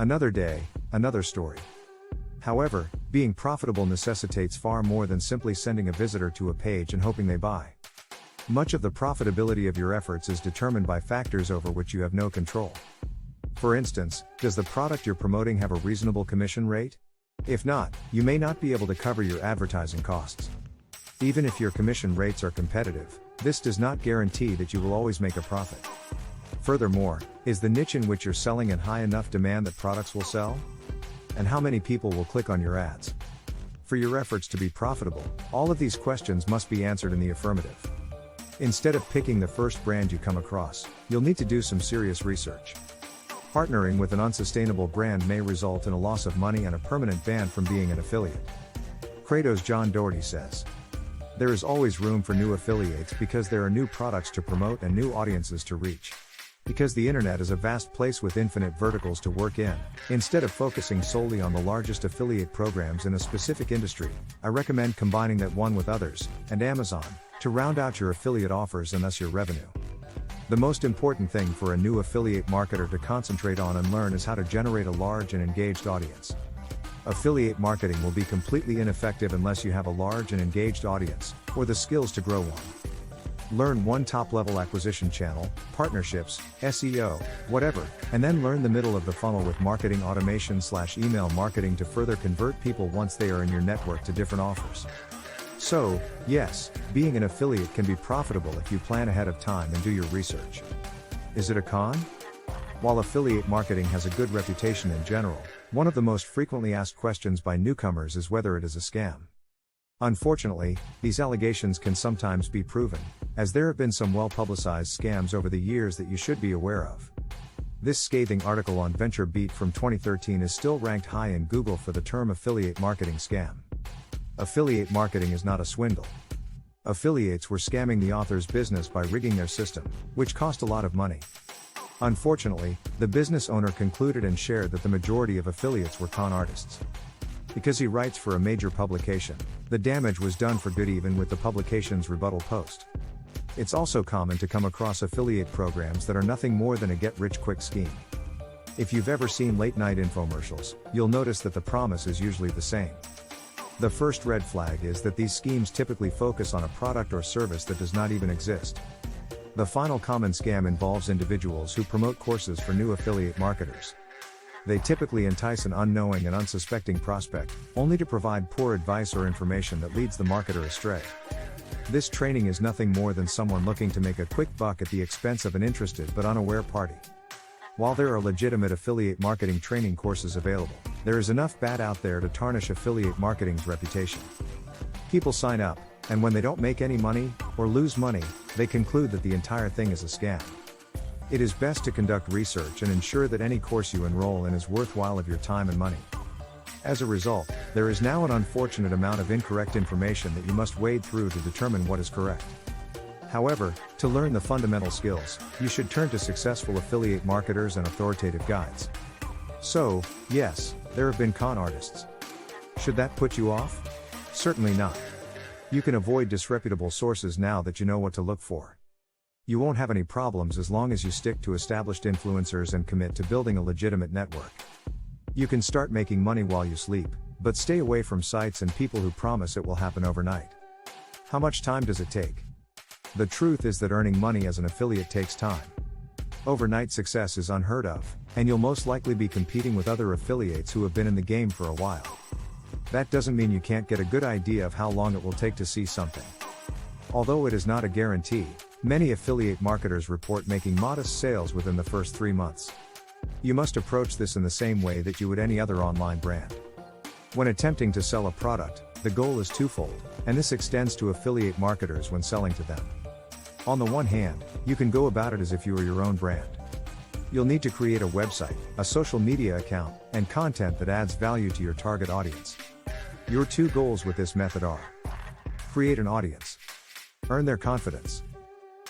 Another day, another story. However, being profitable necessitates far more than simply sending a visitor to a page and hoping they buy. Much of the profitability of your efforts is determined by factors over which you have no control. For instance, does the product you're promoting have a reasonable commission rate? If not, you may not be able to cover your advertising costs. Even if your commission rates are competitive, this does not guarantee that you will always make a profit. Furthermore, is the niche in which you're selling in high enough demand that products will sell? And how many people will click on your ads? For your efforts to be profitable, all of these questions must be answered in the affirmative. Instead of picking the first brand you come across, you'll need to do some serious research. Partnering with an unsustainable brand may result in a loss of money and a permanent ban from being an affiliate. Kratos John Doherty says, "There is always room for new affiliates because there are new products to promote and new audiences to reach. Because the internet is a vast place with infinite verticals to work in, instead of focusing solely on the largest affiliate programs in a specific industry, I recommend combining that one with others, and Amazon, to round out your affiliate offers and thus your revenue." The most important thing for a new affiliate marketer to concentrate on and learn is how to generate a large and engaged audience. Affiliate marketing will be completely ineffective unless you have a large and engaged audience, or the skills to grow one. Learn one top-level acquisition channel, partnerships, SEO, whatever, and then learn the middle of the funnel with marketing automation/email marketing to further convert people once they are in your network to different offers. So, yes, being an affiliate can be profitable if you plan ahead of time and do your research. Is it a con? While affiliate marketing has a good reputation in general, one of the most frequently asked questions by newcomers is whether it is a scam. Unfortunately, these allegations can sometimes be proven, as there have been some well-publicized scams over the years that you should be aware of. This scathing article on VentureBeat from 2013 is still ranked high in Google for the term affiliate marketing scam. Affiliate marketing is not a swindle. Affiliates were scamming the author's business by rigging their system, which cost a lot of money. Unfortunately, the business owner concluded and shared that the majority of affiliates were con artists. Because he writes for a major publication, the damage was done for good even with the publication's rebuttal post. It's also common to come across affiliate programs that are nothing more than a get-rich-quick scheme. If you've ever seen late-night infomercials, you'll notice that the promise is usually the same. The first red flag is that these schemes typically focus on a product or service that does not even exist. The final common scam involves individuals who promote courses for new affiliate marketers. They typically entice an unknowing and unsuspecting prospect, only to provide poor advice or information that leads the marketer astray. This training is nothing more than someone looking to make a quick buck at the expense of an interested but unaware party. While there are legitimate affiliate marketing training courses available, there is enough bad out there to tarnish affiliate marketing's reputation. People sign up, and when they don't make any money, or lose money, they conclude that the entire thing is a scam. It is best to conduct research and ensure that any course you enroll in is worthwhile of your time and money. As a result, there is now an unfortunate amount of incorrect information that you must wade through to determine what is correct. However, to learn the fundamental skills, you should turn to successful affiliate marketers and authoritative guides. So, yes, there have been con artists. Should that put you off? Certainly not. You can avoid disreputable sources now that you know what to look for. You won't have any problems as long as you stick to established influencers and commit to building a legitimate network. You can start making money while you sleep, but stay away from sites and people who promise it will happen overnight. How much time does it take? The truth is that earning money as an affiliate takes time. Overnight success is unheard of, and you'll most likely be competing with other affiliates who have been in the game for a while. That doesn't mean you can't get a good idea of how long it will take to see something. Although it is not a guarantee, many affiliate marketers report making modest sales within the first 3 months. You must approach this in the same way that you would any other online brand. When attempting to sell a product, the goal is twofold, and this extends to affiliate marketers when selling to them. On the one hand, you can go about it as if you were your own brand. You'll need to create a website, a social media account, and content that adds value to your target audience. Your two goals with this method are: create an audience, earn their confidence.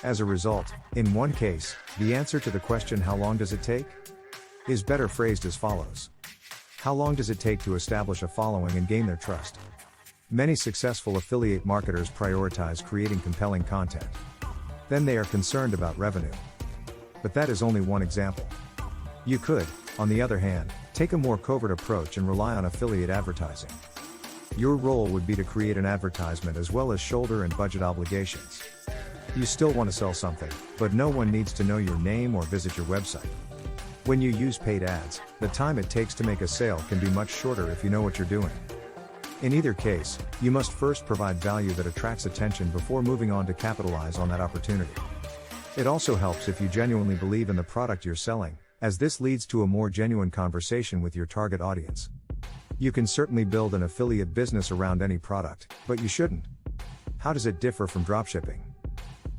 As a result, in one case, the answer to the question "how long does it take?" is better phrased as follows: how long does it take to establish a following and gain their trust? Many successful affiliate marketers prioritize creating compelling content. Then they are concerned about revenue. But that is only one example. You could, on the other hand, Take a more covert approach and rely on affiliate advertising. Your role would be to create an advertisement as well as shoulder and budget obligations. You still want to sell something, but no one needs to know your name or visit your website. When you use paid ads, the time it takes to make a sale can be much shorter if you know what you're doing. In either case, you must first provide value that attracts attention before moving on to capitalize on that opportunity. It also helps if you genuinely believe in the product you're selling, as this leads to a more genuine conversation with your target audience. You can certainly build an affiliate business around any product, but you shouldn't. How does it differ from dropshipping?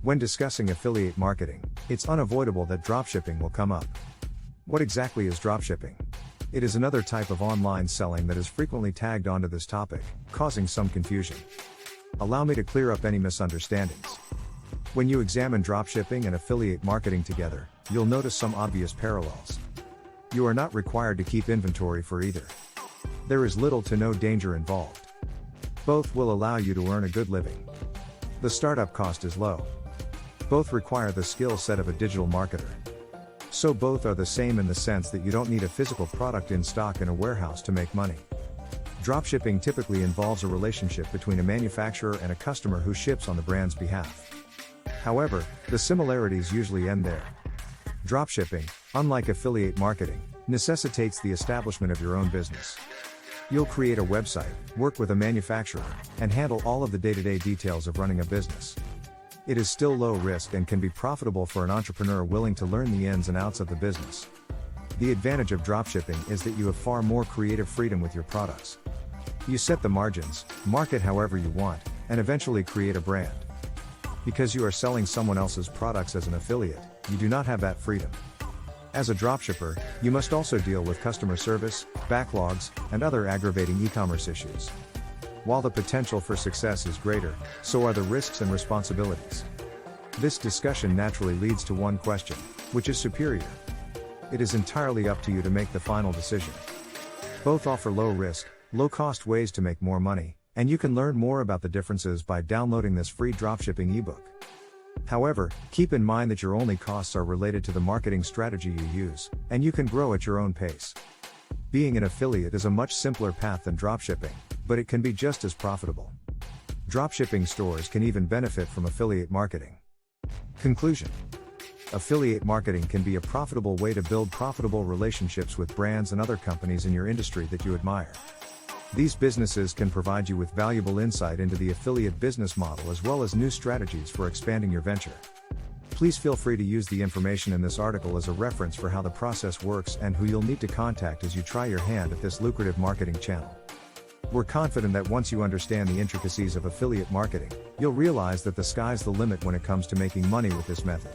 When discussing affiliate marketing, it's unavoidable that dropshipping will come up. What exactly is dropshipping? It is another type of online selling that is frequently tagged onto this topic, causing some confusion. Allow me to clear up any misunderstandings. When you examine dropshipping and affiliate marketing together, you'll notice some obvious parallels. You are not required to keep inventory for either. There is little to no danger involved. Both will allow you to earn a good living. The startup cost is low. Both require the skill set of a digital marketer. So both are the same in the sense that you don't need a physical product in stock in a warehouse to make money. Dropshipping typically involves a relationship between a manufacturer and a customer who ships on the brand's behalf. However, the similarities usually end there. Dropshipping, unlike affiliate marketing, necessitates the establishment of your own business. You'll create a website, work with a manufacturer, and handle all of the day-to-day details of running a business. It is still low risk and can be profitable for an entrepreneur willing to learn the ins and outs of the business. The advantage of dropshipping is that you have far more creative freedom with your products. You set the margins, market however you want, and eventually create a brand. Because you are selling someone else's products as an affiliate, you do not have that freedom. As a dropshipper, you must also deal with customer service, backlogs, and other aggravating e-commerce issues. While the potential for success is greater, so are the risks and responsibilities. This discussion naturally leads to one question: which is superior? It is entirely up to you to make the final decision. Both offer low risk, low cost ways to make more money, and you can learn more about the differences by downloading this free dropshipping ebook. However, keep in mind that your only costs are related to the marketing strategy you use, and you can grow at your own pace. Being an affiliate is a much simpler path than dropshipping, but it can be just as profitable. Dropshipping stores can even benefit from affiliate marketing. Conclusion: affiliate marketing can be a profitable way to build profitable relationships with brands and other companies in your industry that you admire. These businesses can provide you with valuable insight into the affiliate business model as well as new strategies for expanding your venture. Please feel free to use the information in this article as a reference for how the process works and who you'll need to contact as you try your hand at this lucrative marketing channel. We're confident that once you understand the intricacies of affiliate marketing, you'll realize that the sky's the limit when it comes to making money with this method.